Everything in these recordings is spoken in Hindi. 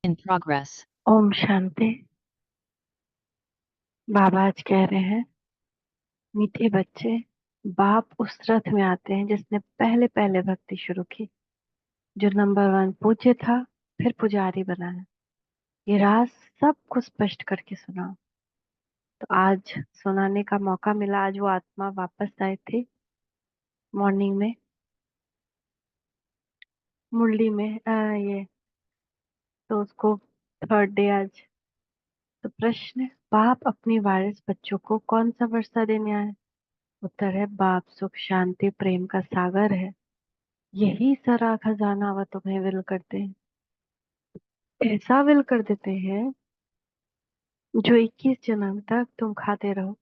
In progress. ओम शांति। बाबा आज कह रहे हैं, मीठे बच्चे, बाप उस रथ में आते हैं जिसने पहले पहले भक्ति शुरू की, जो नंबर 1 पूज्य था, फिर पुजारी बना है। ये राज सबको स्पष्ट करके सुनाओ। तो आज सुनाने का मौका मिला। आज वो आत्मा वापस आए थे मॉर्निंग में, मुरली में ये तो उसको थर्ड डे आज। तो प्रश्न, बाप अपनी वारिस बच्चों को कौन सा वर्षा देने आए? उत्तर है, बाप सुख शांति प्रेम का सागर है। यही सारा खजाना वह तुम्हें विल करते हैं। ऐसा विल कर देते हैं जो 21 जन्म तक तुम खाते रहो,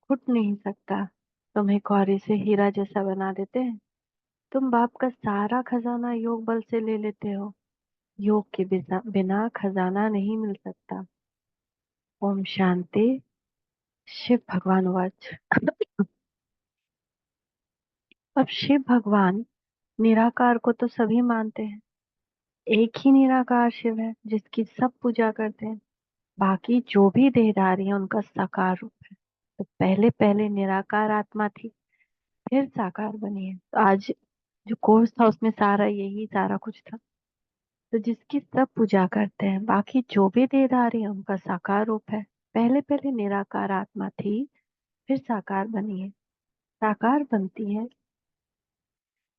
छूट नहीं सकता। तुम्हें कौरे से हीरा जैसा बना देते हैं। तुम बाप का सारा खजाना योग बल से ले लेते हो। योग के बिना खजाना नहीं मिल सकता। ओम शांति। शिव भगवान वाच। अब शिव भगवान निराकार को तो सभी मानते हैं। एक ही निराकार शिव है जिसकी सब पूजा करते हैं। बाकी जो भी देहधारी है उनका साकार रूप है। तो पहले पहले निराकार आत्मा थी, फिर साकार बनी है। तो आज जो कोर्स था उसमें सारा कुछ था। तो जिसकी सब पूजा करते हैं, बाकी जो भी देहधारी है उनका साकार रूप है। पहले पहले निराकार आत्मा थी, फिर साकार बनी है। साकार बनती है,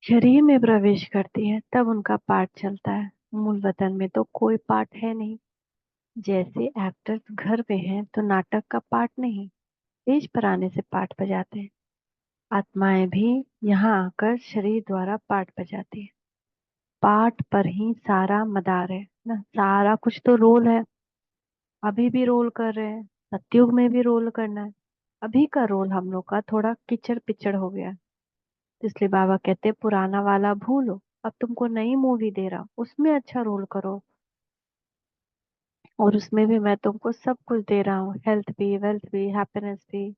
शरीर में प्रवेश करती है, तब उनका पाठ चलता है। मूल वतन में तो कोई पाठ है नहीं। जैसे एक्टर्स घर में हैं तो नाटक का पाठ नहीं, स्टेज पर आने से पाठ बजाते हैं। आत्माएं भी यहाँ आकर शरीर द्वारा पाठ बजाती है। पाठ पर ही सारा मदार है ना। सारा कुछ तो रोल है। अभी भी रोल कर रहे हैं, सत्युग में भी रोल करना है। अभी का रोल हम लोग का थोड़ा किचड़ पिचड़ हो गया है। इसलिए बाबा कहते हैं, पुराना वाला भूलो, अब तुमको नई मूवी दे रहा हूं, उसमें अच्छा रोल करो। और उसमें भी मैं तुमको सब कुछ दे रहा हूँ, हेल्थ भी, वेल्थ भी, हैप्पीनेस भी।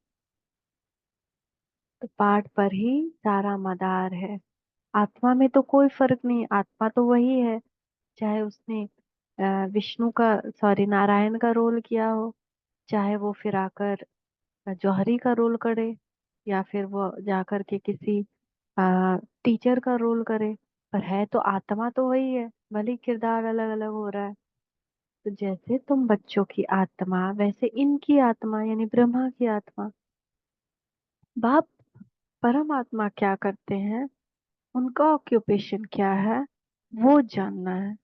तो पाठ पर ही सारा मदार है। आत्मा में तो कोई फर्क नहीं, आत्मा तो वही है। चाहे उसने विष्णु का, सॉरी, नारायण का रोल किया हो, चाहे वो फिर आकर जौहरी का रोल करे, या फिर वो जाकर के किसी टीचर का रोल करे, पर है तो आत्मा तो वही है। भले किरदार अलग अलग हो रहा है। तो जैसे तुम बच्चों की आत्मा, वैसे इनकी आत्मा यानी ब्रह्मा की आत्मा। बाप परमात्मा क्या करते हैं, उनका ऑक्यूपेशन क्या है, वो जानना है।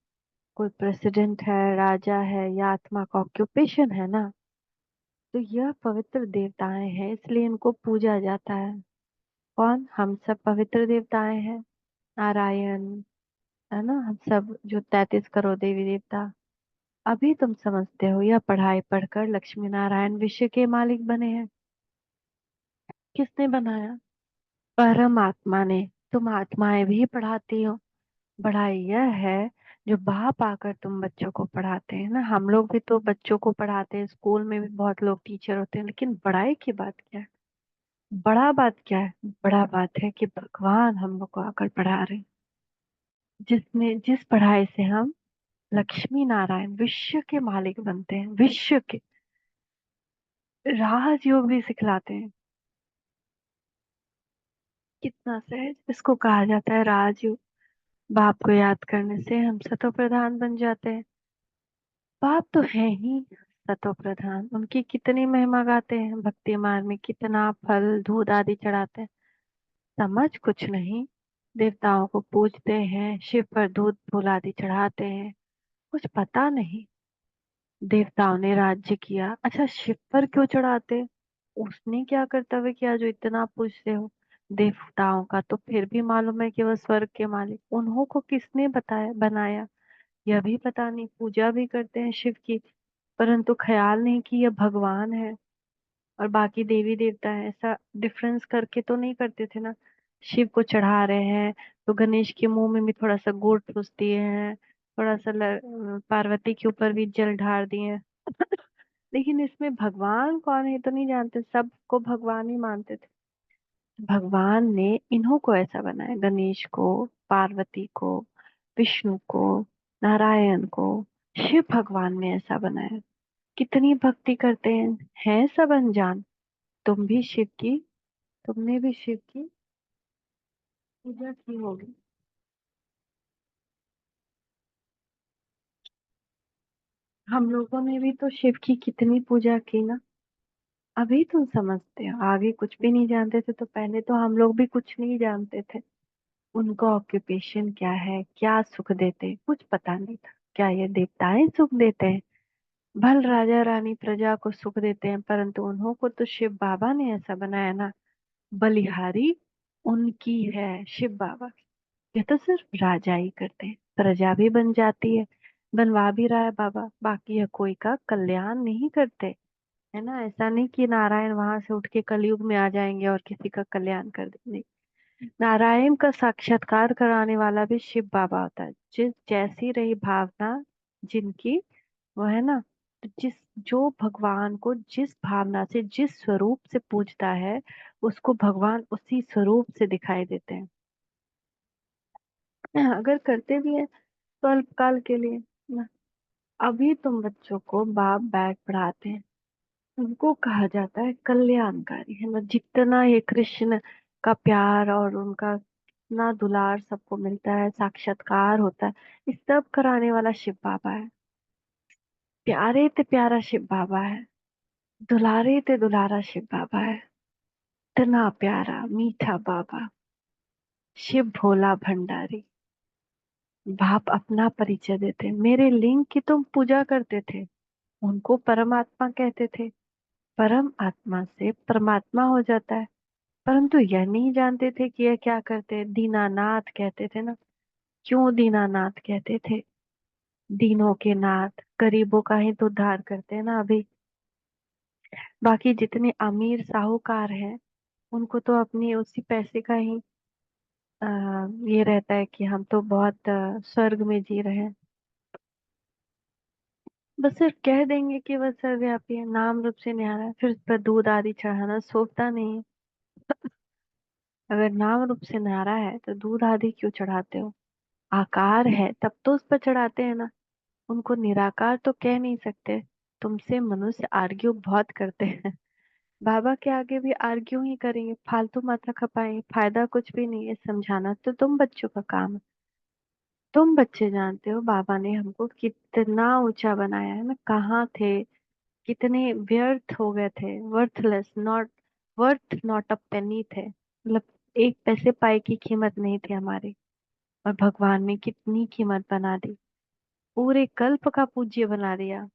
कोई प्रेसिडेंट है, राजा है, या आत्मा का ऑक्यूपेशन है ना। तो यह पवित्र देवताएं हैं, इसलिए इनको पूजा जाता है। कौन? हम सब पवित्र देवताएं हैं। नारायण, है ना, हम सब जो 33 करोड़ देवी देवता। अभी तुम समझते हो, यह पढ़ाई पढ़कर लक्ष्मी नारायण विश्व के मालिक बने हैं। किसने बनाया? परमात्मा ने। तुम आत्माएं भी पढ़ाती हो। पढ़ाई यह है जो बाप आकर तुम बच्चों को पढ़ाते हैं ना। हम लोग भी तो बच्चों को पढ़ाते हैं, स्कूल में भी बहुत लोग टीचर होते हैं, लेकिन बड़ाई की बात क्या है? बड़ा बात क्या है? बड़ा बात है कि भगवान हम लोग को आकर पढ़ा रहे हैं, जिसमें जिस पढ़ाई से हम लक्ष्मी नारायण विश्व के मालिक बनते हैं। विश्व के राजयोग भी सिखलाते हैं। कितना सहज इसको कहा जाता है, राजयोग। बाप को याद करने से हम सतो प्रधान बन जाते हैं। बाप तो है ही सतो प्रधान। उनकी कितनी महिमा गाते हैं, भक्ति मार्ग में कितना फल दूध आदि चढ़ाते हैं। समझ कुछ नहीं। देवताओं को पूजते हैं, शिव पर दूध फूल आदि चढ़ाते हैं, कुछ पता नहीं। देवताओं ने राज्य किया, अच्छा शिव पर क्यों चढ़ाते? उसने क्या कर्तव्य किया जो इतना पूजते हो? देवताओं का तो फिर भी मालूम है कि वह स्वर्ग के मालिक। उन्हों को किसने बताया, बनाया? यह भी पता नहीं। पूजा भी करते हैं शिव की, परंतु ख्याल नहीं कि यह भगवान है और बाकी देवी देवता है, ऐसा डिफरेंस करके तो नहीं करते थे ना। शिव को चढ़ा रहे हैं तो गणेश के मुंह में भी थोड़ा सा गुड़ ठूस दिए हैं, थोड़ा सा पार्वती के ऊपर भी जल ढार दिए हैं। लेकिन इसमें भगवान कौन है तो नहीं जानते, सबको भगवान ही मानते थे। भगवान ने इन्हों को ऐसा बनाया, गणेश को, पार्वती को, विष्णु को, नारायण को, शिव भगवान ने ऐसा बनाया। कितनी भक्ति करते हैं सब अनजान। तुम भी शिव की, तुमने भी शिव की पूजा की होगी। हम लोगों ने भी तो शिव की कितनी पूजा की ना। अभी तुम समझते हो, आगे कुछ भी नहीं जानते थे तो पहले तो हम लोग भी कुछ नहीं जानते थे। उनका ऑक्यूपेशन क्या है, क्या सुख देते, कुछ पता नहीं था। क्या ये देवताएं सुख देते हैं? भल राजा रानी प्रजा को सुख देते हैं, परंतु उन्हों को तो शिव बाबा ने ऐसा बनाया ना। बलिहारी उनकी है शिव बाबा। ये तो सिर्फ राजा ही करते हैं, प्रजा भी बन जाती है। बनवा भी रहा है बाबा, बाकी है कोई का कल्याण नहीं करते। है ना, ऐसा नहीं कि नारायण वहां से उठ के कलयुग में आ जाएंगे और किसी का कल्याण कर देंगे। नारायण का साक्षात्कार कराने वाला भी शिव बाबा होता है। जिस जैसी रही भावना जिनकी, वो है ना, तो जिस जो भगवान को जिस भावना से जिस स्वरूप से पूजता है, उसको भगवान उसी स्वरूप से दिखाई देते हैं। अगर करते भी है तो अल्पकाल के लिए ना। अभी तुम बच्चों को बाप बैठ पढ़ाते हैं, उनको कहा जाता है कल्याणकारी, है ना। जितना ये कृष्ण का प्यार और उनका इतना दुलार सबको मिलता है, साक्षात्कार होता है, इस सब कराने वाला शिव बाबा है। प्यारे ते प्यारा शिव बाबा है, दुलारे ते दुलारा शिव बाबा है। इतना प्यारा मीठा बाबा, शिव भोला भंडारी। बाप अपना परिचय देते, मेरे लिंग की तुम पूजा करते थे, उनको परमात्मा कहते थे। परम आत्मा से परमात्मा हो जाता है, परंतु यह नहीं जानते थे कि यह क्या करते हैं। दीनानाथ कहते थे ना। क्यों दीनानाथ कहते थे? दीनों के नाथ, गरीबों का ही तो उद्धार करते हैं ना अभी। बाकी जितने अमीर साहूकार हैं, उनको तो अपनी उसी पैसे का ही आ, ये रहता है कि हम तो बहुत स्वर्ग में जी रहे हैं। बस सिर्फ कह देंगे कि वह सर्वव्यापी है, नाम रूप से न्यारा है, फिर उस पर दूध आदि चढ़ाना सोचता नहीं है। अगर नाम रूप से न्यारा है तो दूध आदि क्यों चढ़ाते हो? आकार है तब तो उस पर चढ़ाते हैं ना। उनको निराकार तो कह नहीं सकते। तुमसे मनुष्य आर्ग्यू बहुत करते हैं। बाबा के आगे भी आर्ग्यू ही करेंगे, फालतू माथा खपाएंगे, फायदा कुछ भी नहीं है। समझाना तो तुम बच्चों का काम है। तुम बच्चे जानते हो बाबा ने हमको कितना ऊंचा बनाया है ना। कहाँ थे, कितने व्यर्थ हो गए थे, worthless, not worth not a penny थे, मतलब एक पैसे पाए की कीमत नहीं थी हमारी। और भगवान ने कितनी कीमत बना दी, पूरे कल्प का पूज्य बना दिया।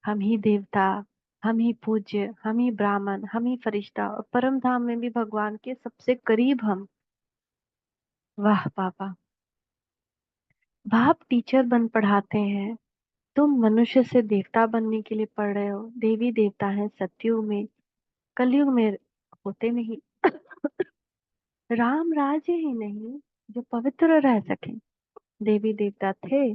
हम ही देवता, हम ही पूज्य, हम ही ब्राह्मण, हम ही फरिश्ता, और परम धाम में भी भगवान के सबसे करीब हम। वाह बाबा। बाप टीचर बन पढ़ाते हैं, तुम मनुष्य से देवता बनने के लिए पढ़ रहे हो। देवी देवता है सतयुग में, कलयुग में होते नहीं। राम राज्य ही नहीं जो पवित्र रह सके। देवी देवता थे,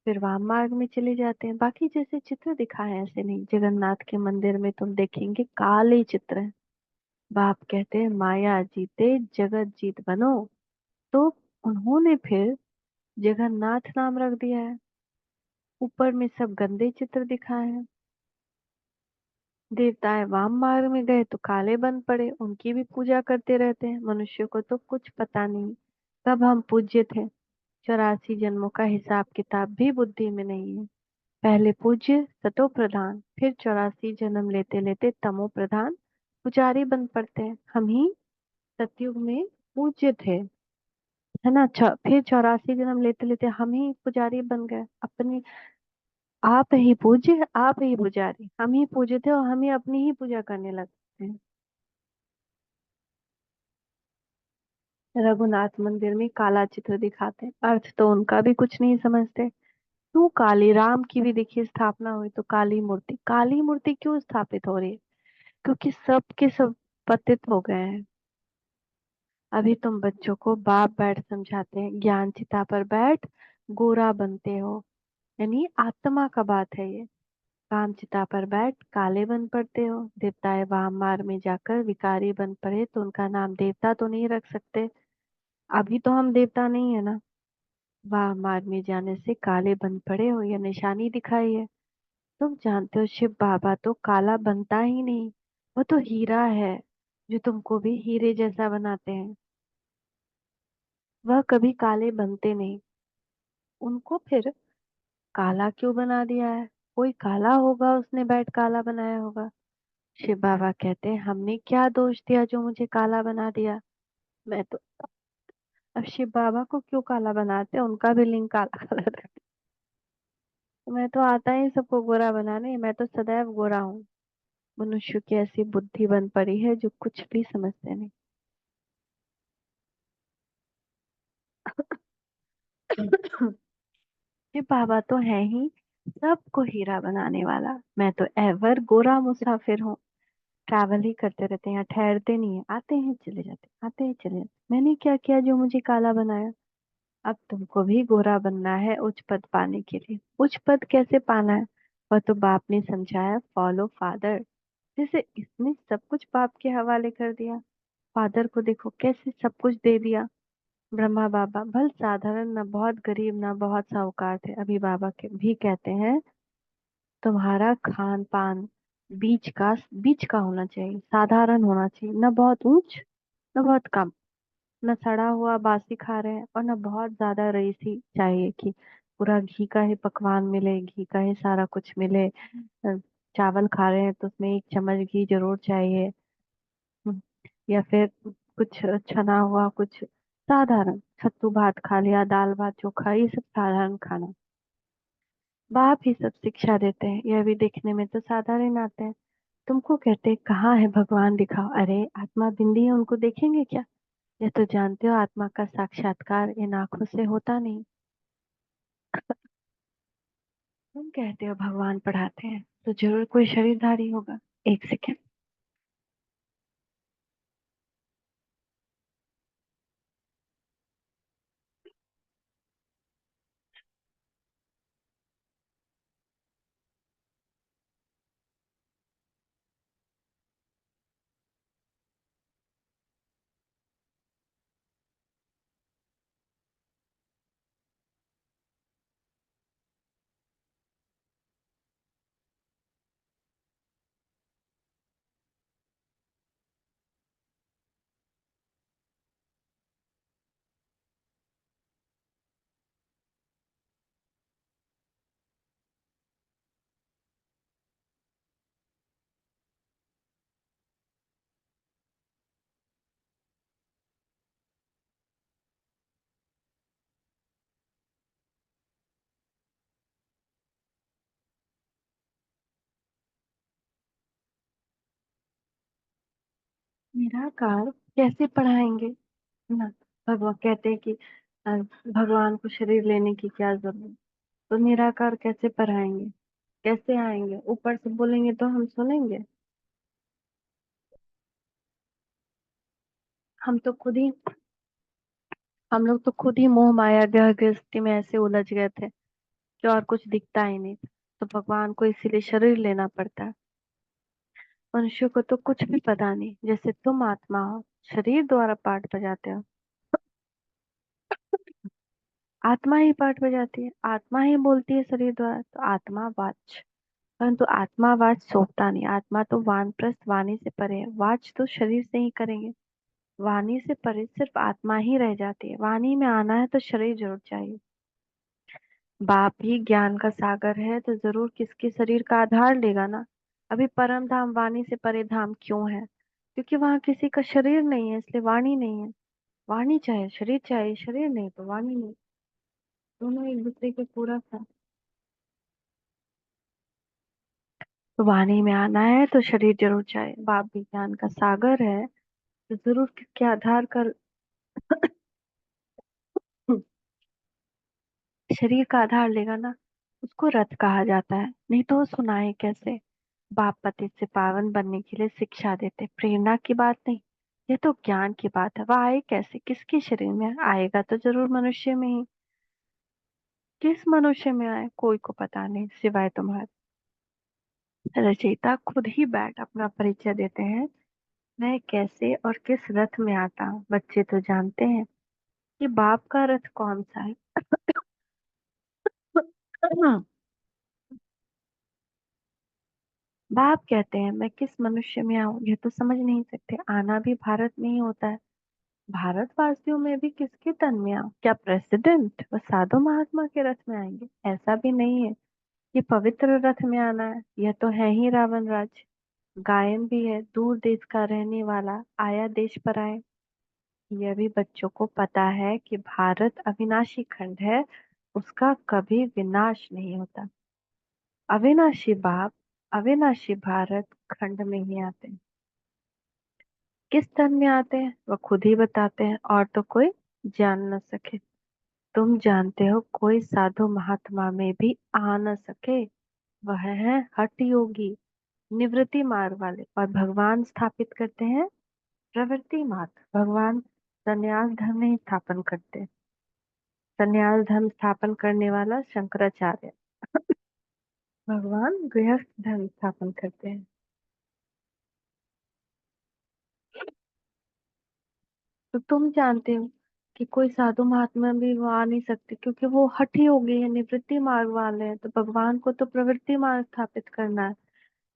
फिर वाम मार्ग में चले जाते हैं। बाकी जैसे चित्र दिखाए हैं ऐसे नहीं। जगन्नाथ के मंदिर में तुम देखेंगे काले चित्र हैं। बाप कहते हैं माया जीते जगत जीत बनो, तो उन्होंने फिर जगन्नाथ नाम रख दिया है। ऊपर में सब गंदे चित्र दिखाए हैं। देवताएं वाम मार्ग में गए तो काले बन पड़े, उनकी भी पूजा करते रहते हैं। मनुष्य को तो कुछ पता नहीं कब हम पूज्य थे। 84 जन्मों का हिसाब किताब भी बुद्धि में नहीं है। पहले पूज्य सतो प्रधान, फिर 84 जन्म लेते लेते तमो प्रधान पुजारी बन पड़ते हैं। हम ही सतयुग में पूज्य थे, है ना। फिर 84 जन्म लेते लेते हम ही पुजारी बन गए अपनी। आप ही पूज्य, आप ही पुजारी, हम ही पूज्य थे और हम ही अपनी ही पूजा करने लगते हैं। रघुनाथ मंदिर में काला चित्र दिखाते हैं, अर्थ तो उनका भी कुछ नहीं समझते। क्यों काली, राम की भी देखिए स्थापना हुई तो काली मूर्ति क्यों स्थापित हो रही है? क्योंकि सब के सब पतित हो गए हैं। अभी तुम बच्चों को बाप बैठ समझाते हैं, ज्ञान चिता पर बैठ गोरा बनते हो, यानी आत्मा का बात है ये। काम चिता पर बैठ काले बन पड़ते हो। देवताएं वाम मार में जाकर विकारी बन पड़े तो उनका नाम देवता तो नहीं रख सकते। अभी तो हम देवता नहीं है ना। वाह, मार में जाने से काले बन पड़े हो, यह निशानी दिखाई है। तुम जानते हो शिव बाबा तो काला बनता ही नहीं, वो तो हीरा है, जो तुमको भी हीरे जैसा बनाते हैं। वह कभी काले बनते नहीं। उनको फिर काला क्यों बना दिया है? कोई काला होगा, उसने बैठ काला बनाया होगा। शिव बाबा कहते हैं, हमने क्या दोष दिया जो मुझे काला बना दिया? मैं तो अब शिव बाबा को क्यों काला बनाते हैं? उनका भी लिंग काला काला रखते। मैं तो आता ही सबको गोरा बनाने, मैं तो सदैव गोरा हूँ। मनुष्य की ऐसी बुद्धि बन पड़ी है जो कुछ भी समझते नहीं। शिव बाबा तो है ही सबको हीरा बनाने वाला। मैं तो एवर गोरा मुसाफिर हूँ। ट्रैवल ही करते रहते हैं, यहाँ ठहरते नहीं है, आते हैं चले जाते, आते हैं चले जाते। मैंने क्या किया जो मुझे काला बनाया? अब तुमको भी गोरा बनना है उच्च पद पाने के लिए। उच्च पद कैसे पाना है? वह तो बाप ने समझाया, फॉलो फादर। जैसे इसने सब कुछ बाप के हवाले कर दिया। फादर को देखो कैसे सब कुछ दे दिया। ब्रह्मा बाबा भल साधारण, न बहुत गरीब न बहुत साहूकार थे। अभी बाबा के भी कहते हैं, तुम्हारा खान पान बीच का होना चाहिए, साधारण होना चाहिए, न बहुत ऊंच न बहुत कम। न सड़ा हुआ बासी खा रहे हैं और न बहुत ज्यादा रईसी चाहिए कि पूरा घी का ही पकवान मिले, घी का ही सारा कुछ मिले। चावल खा रहे हैं तो उसमें एक चम्मच घी जरूर चाहिए। हम्म, या फिर कुछ छना हुआ कुछ साधारण सत्तू भात खा लिया, दाल भात चोखा, ये सब साधारण खाना। बाप ही सब शिक्षा देते हैं, यह भी देखने में तो साधारण आते हैं। तुमको कहते हैं, कहाँ है भगवान दिखाओ? अरे आत्मा बिंदी है, उनको देखेंगे क्या? ये तो जानते हो आत्मा का साक्षात्कार इन आंखों से होता नहीं। तुम कहते हो भगवान पढ़ाते हैं, तो जरूर कोई शरीरधारी होगा। एक सेकेंड। निराकार कैसे पढ़ाएंगे ना? भगवान कहते हैं कि भगवान को शरीर लेने की क्या जरूरत। तो निराकार कैसे पढ़ाएंगे? कैसे आएंगे? ऊपर से बोलेंगे तो हम सुनेंगे? हम तो खुद ही हम लोग तो खुद ही मोह माया ग्रह गृहस्थी में ऐसे उलझ गए थे कि और कुछ दिखता ही नहीं था। तो भगवान को इसीलिए शरीर लेना पड़ता है। मनुष्य को तो कुछ भी पता नहीं, जैसे तुम आत्मा हो, शरीर द्वारा पाठ बजाते हो। आत्मा ही पाठ बजाती है, आत्मा ही बोलती है शरीर द्वारा, तो आत्मा वाच। परंतु आत्मा वाच सोता नहीं। आत्मा तो वानप्रस्थ वाणी से परे है, वाच तो शरीर से ही करेंगे। वाणी से परे सिर्फ आत्मा ही रह जाती है। वाणी में आना है तो शरीर जरूर चाहिए। बाप ही ज्ञान का सागर है तो जरूर किसके शरीर का आधार लेगा ना। अभी परम धाम वाणी से परे धाम क्यों है? क्योंकि वहां किसी का शरीर नहीं है, इसलिए वाणी नहीं है। वाणी चाहे शरीर, चाहे शरीर नहीं तो वाणी नहीं। दोनों एक दूसरे के पूरक है। तो वाणी में आना है तो शरीर जरूर चाहे। बाप भी ज्ञान का सागर है तो जरूर किसके आधार कर शरीर का आधार लेगा ना। उसको रथ कहा जाता है, नहीं तो वो सुनाए कैसे? बाप पतित से पावन बनने के लिए शिक्षा देते, प्रेरणा की बात नहीं। ये तो ज्ञान की बात है। वह आए कैसे? किसके शरीर में आएगा? तो जरूर मनुष्य में ही। किस मनुष्य में आए कोई को पता नहीं सिवाय तुम्हारे। रचयिता खुद ही बैठ अपना परिचय देते हैं। मैं कैसे और किस रथ में आता हूँ? बच्चे तो जानते हैं कि बाप का रथ कौन सा है। बाप कहते हैं मैं किस मनुष्य में आऊं ये तो समझ नहीं सकते। आना भी भारत में ही होता है। भारतवासियों में भी किसके तन में आऊं? क्या प्रेसिडेंट व साधु महात्मा के रथ में आएंगे? ऐसा भी नहीं है। ये पवित्र रथ में आना है। यह तो है ही रावण राज। गायन भी है, दूर देश का रहने वाला आया देश पर आए। यह भी बच्चों को पता है कि भारत अविनाशी खंड है, उसका कभी विनाश नहीं होता। अविनाशी बाप अविनाशी भारत खंड में ही आते हैं। किस तन में आते हैं वह खुद ही बताते हैं, और तो कोई जान न सके। तुम जानते हो कोई साधु महात्मा में भी आ न सके। वह है हठ योगी, निवृत्ति मार्ग वाले। और भगवान स्थापित करते हैं प्रवृत्ति मार्ग। भगवान संन्यास धर्म नहीं स्थापन करते। संन्यास धर्म स्थापन करने वाला शंकराचार्य। भगवान गृहस्थ धर्म स्थापन करते हैं। तो तुम जानते हो कि कोई साधु महात्मा भी वो आ नहीं सकते, क्योंकि वो हठी हो गई है, निवृत्ति मार्ग वाले हैं। तो भगवान को तो प्रवृत्ति मार्ग स्थापित करना है।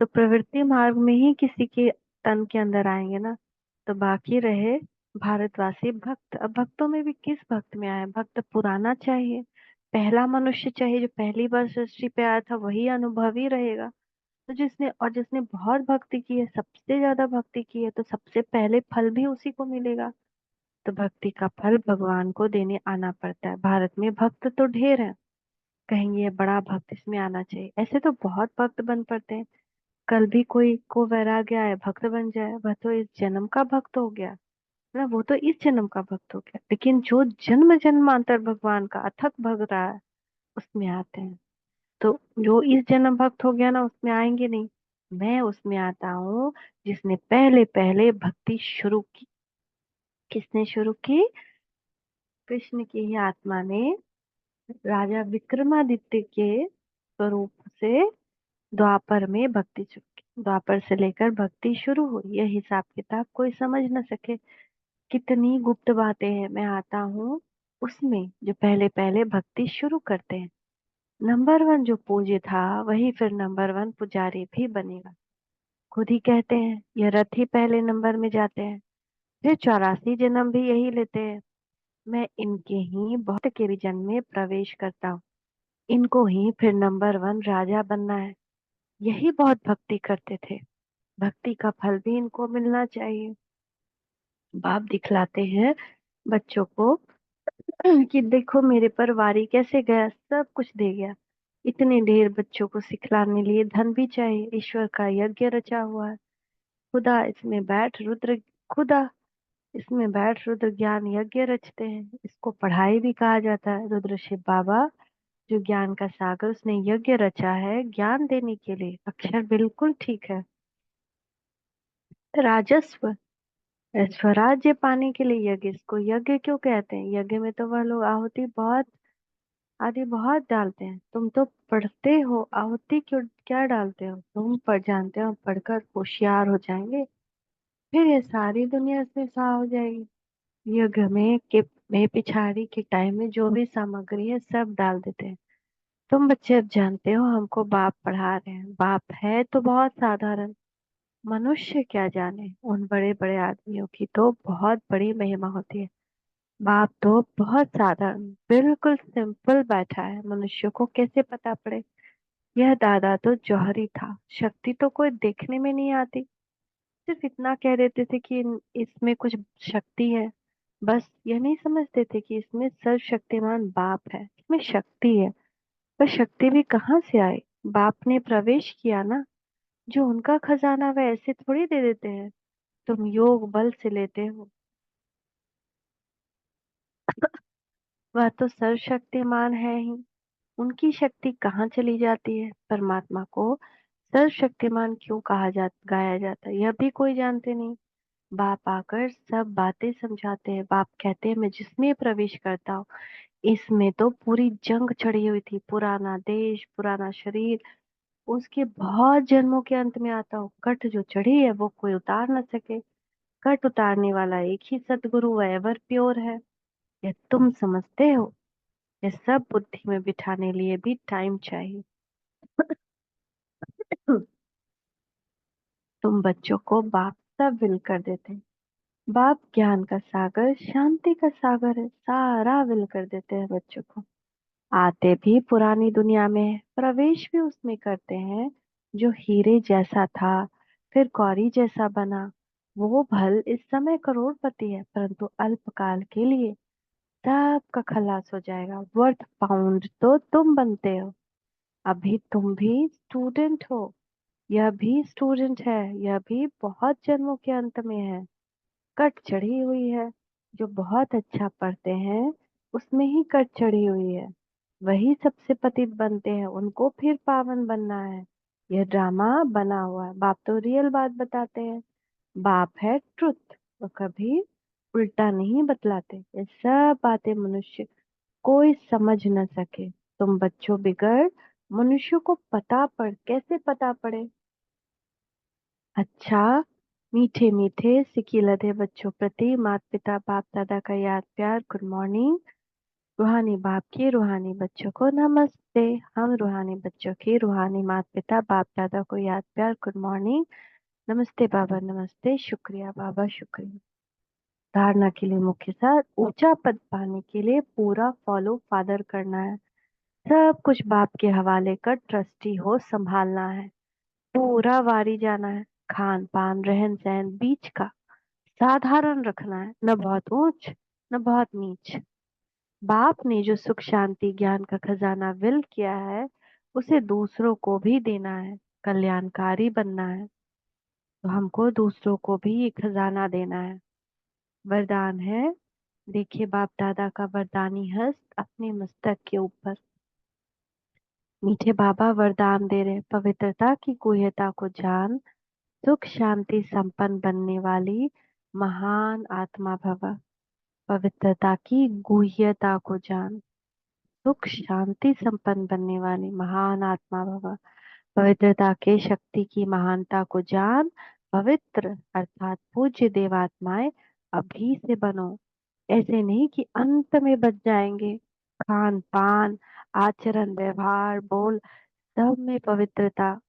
तो प्रवृत्ति मार्ग में ही किसी के तन के अंदर आएंगे ना। तो बाकी रहे भारतवासी भक्त। अब भक्तों में भी किस भक्त में आए? भक्त पुराना चाहिए, पहला मनुष्य चाहिए। जो पहली बार सृष्टि पे आया था वही अनुभवी रहेगा। तो जिसने बहुत भक्ति की है, सबसे ज्यादा भक्ति की है, तो सबसे पहले फल भी उसी को मिलेगा। तो भक्ति का फल भगवान को देने आना पड़ता है। भारत में भक्त तो ढेर है, कहेंगे ये बड़ा भक्त, इसमें आना चाहिए। ऐसे तो बहुत भक्त बन पड़ते हैं। कल भी कोई को वैराग्य आए भक्त बन जाए, वह तो इस जन्म का भक्त हो गया ना। वो तो इस जन्म का भक्त हो गया। लेकिन जो जन्म जन्मांतर भगवान का अथक भक्त रहा है, उसमें आते हैं। तो जो इस जन्म भक्त हो गया ना, उसमें आएंगे नहीं। मैं उसमें आता हूँ जिसने पहले पहले भक्ति शुरू की। किसने शुरू की? कृष्ण की ही आत्मा ने राजा विक्रमादित्य के स्वरूप से द्वापर में भक्ति शुरू की। द्वापर से लेकर भक्ति शुरू हुई। यह हिसाब किताब कोई समझ न सके। कितनी गुप्त बातें हैं। मैं आता हूँ उसमें जो पहले पहले भक्ति शुरू करते हैं। नंबर वन जो पूज्य था वही फिर नंबर वन पुजारी भी बनेगा। खुद ही कहते हैं यह रथ ही पहले नंबर में जाते हैं, फिर 84 जन्म भी यही लेते हैं। मैं इनके ही बहुत के भी जन्म में प्रवेश करता हूँ। इनको ही फिर नंबर वन राजा बनना है। यही बहुत भक्ति करते थे। भक्ति का फल भी इनको मिलना चाहिए। बाप दिखलाते हैं बच्चों को कि देखो मेरे पर वारी कैसे गया, सब कुछ दे गया। इतने ढेर बच्चों को सिखलाने लिए धन भी चाहिए। ईश्वर का यज्ञ रचा हुआ है। खुदा इसमें बैठ रुद्र खुदा इसमें बैठ रुद्र ज्ञान यज्ञ रचते हैं। इसको पढ़ाई भी कहा जाता है। रुद्र शिव बाबा जो ज्ञान का सागर, उसने यज्ञ रचा है ज्ञान देने के लिए। अक्षर बिल्कुल ठीक है। राजस्व स्वराज्य पाने के लिए यज्ञ, इसको यज्ञ क्यों कहते हैं? यज्ञ में तो वह लोग आहुति बहुत आदि बहुत डालते हैं। तुम तो पढ़ते हो, आहुति क्यों क्या डालते हो? तुम पढ़ जानते हो, पढ़कर होशियार हो जाएंगे, फिर ये सारी दुनिया इसमें सा हो जाएगी। यज्ञ में पिछाड़ी के टाइम में जो भी सामग्री है सब डाल देते हैं। तुम बच्चे अब जानते हो हमको बाप पढ़ा रहे हैं। बाप है तो बहुत साधारण, मनुष्य क्या जाने, उन बड़े बड़े आदमियों की तो बहुत बड़ी महिमा होती है। बाप तो बहुत साधारण, बिल्कुल सिंपल बैठा है। मनुष्य को कैसे पता पड़े? यह दादा तो जौहरी था, शक्ति तो कोई देखने में नहीं आती। सिर्फ इतना कह देते थे कि इसमें कुछ शक्ति है, बस। यह नहीं समझते थे कि इसमें सर्वशक्तिमान बाप है, इसमें शक्ति है। पर शक्ति भी कहाँ से आई? बाप ने प्रवेश किया ना। जो उनका खजाना वह ऐसे थोड़ी दे देते हैं। तुम योग बल से लेते हो। वह तो सर्वशक्तिमान है ही। उनकी शक्ति कहाँ चली जाती है? परमात्मा को सर्वशक्तिमान क्यों गाया जाता है, यह भी कोई जानते नहीं। बाप आकर सब बातें समझाते हैं। बाप कहते हैं मैं जिसमें प्रवेश करता हूँ, इसमें तो पूरी जंग चढ़ी हुई थी। पुराना देश, पुराना शरीर, उसके बहुत जन्मों के अंत में आता हूँ। कट जो चढ़ी है वो कोई उतार न सके। कट उतारने वाला एक ही सतगुरु, वह एवर प्योर है। यह तुम समझते हो? ये सब बुद्धि में बिठाने लिए भी टाइम चाहिए। तुम बच्चों को बाप सब विल कर देते हैं। बाप ज्ञान का सागर, शांति का सागर है, सारा विल कर देते हैं बच्चों को। आते भी पुरानी दुनिया में है, प्रवेश भी उसमें करते हैं जो हीरे जैसा था, फिर गौरी जैसा बना। वो भल इस समय करोड़पति है, परंतु अल्पकाल के लिए सबका खलास हो जाएगा। वर्थ पाउंड तो तुम बनते हो। अभी तुम भी स्टूडेंट हो, यह भी स्टूडेंट है, यह भी बहुत जन्मों के अंत में है, कट चढ़ी हुई है। जो बहुत अच्छा पढ़ते हैं उसमें ही कट चढ़ी हुई है, वही सबसे पतित बनते हैं, उनको फिर पावन बनना है। यह ड्रामा बना हुआ है, बाप तो रियल बात बताते हैं। बाप है ट्रुथ, वो कभी उल्टा नहीं बतलाते। ये सब बातें मनुष्य कोई समझ न सके। तुम बच्चों बिगड़ मनुष्य को पता पड़, कैसे पता पड़े? अच्छा, मीठे मीठे सिकी लधे बच्चों प्रति माता पिता बाप दादा का याद प्यार, गुड मॉर्निंग। रूहानी बाप की रूहानी बच्चों को नमस्ते। हम रूहानी बच्चों की रूहानी माता पिता बाप दादा को याद प्यार, गुड मॉर्निंग। नमस्ते बाबा, नमस्ते, शुक्रिया बाबा, शुक्रिया। धारणा के लिए मुख्य सार, ऊंचा पद पाने के लिए पूरा फॉलो फादर करना है। सब कुछ बाप के हवाले कर ट्रस्टी हो संभालना है। पूरा वारी जाना है। खान पान रहन सहन बीच का साधारण रखना है, न बहुत ऊंच न बहुत नीच। बाप ने जो सुख शांति ज्ञान का खजाना विल किया है, उसे दूसरों को भी देना है। कल्याणकारी बनना है, तो हमको दूसरों को भी ये खजाना देना है। वरदान है, देखिए बाप दादा का वरदानी हस्त अपने मस्तक के ऊपर। मीठे बाबा वरदान दे रहे, पवित्रता की गुह्यता को जान, सुख शांति संपन्न बनने वाली महान आत्मा भव। पवित्रता की गुह्यता को जान, सुख शांति संपन्न बनने वाली महान आत्मा भव। पवित्रता के शक्ति की महानता को जान, पवित्र अर्थात पूज्य देवात्माएं अभी से बनो। ऐसे नहीं कि अंत में बच जाएंगे। खान पान, आचरण, व्यवहार, बोल, सब में पवित्रता।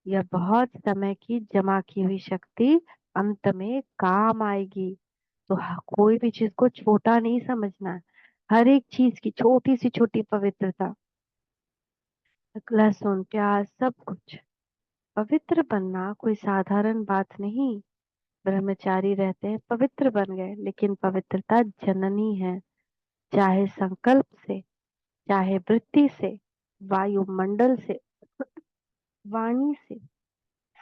यह बहुत समय की जमा की हुई शक्ति अंत में काम आएगी। तो कोई भी चीज को छोटा नहीं समझना है। हर एक चीज की छोटी सी छोटी पवित्रता, लहसुन प्याज सब कुछ। पवित्र बनना कोई साधारण बात नहीं। ब्रह्मचारी रहते हैं, पवित्र बन गए, लेकिन पवित्रता जननी है। चाहे संकल्प से, चाहे वृत्ति से, वायुमंडल से, वाणी से,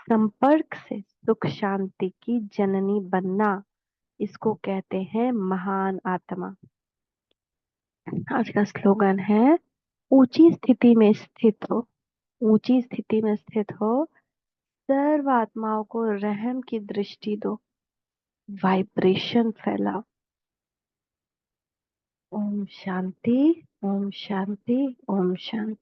संपर्क से सुख शांति की जननी बनना, इसको कहते हैं महान आत्मा। आज का स्लोगन है, ऊंची स्थिति में स्थित हो, ऊंची स्थिति में स्थित हो, सर्व आत्माओं को रहम की दृष्टि दो, वाइब्रेशन फैलाओ। ओम शांति, ओम शांति, ओम शांति।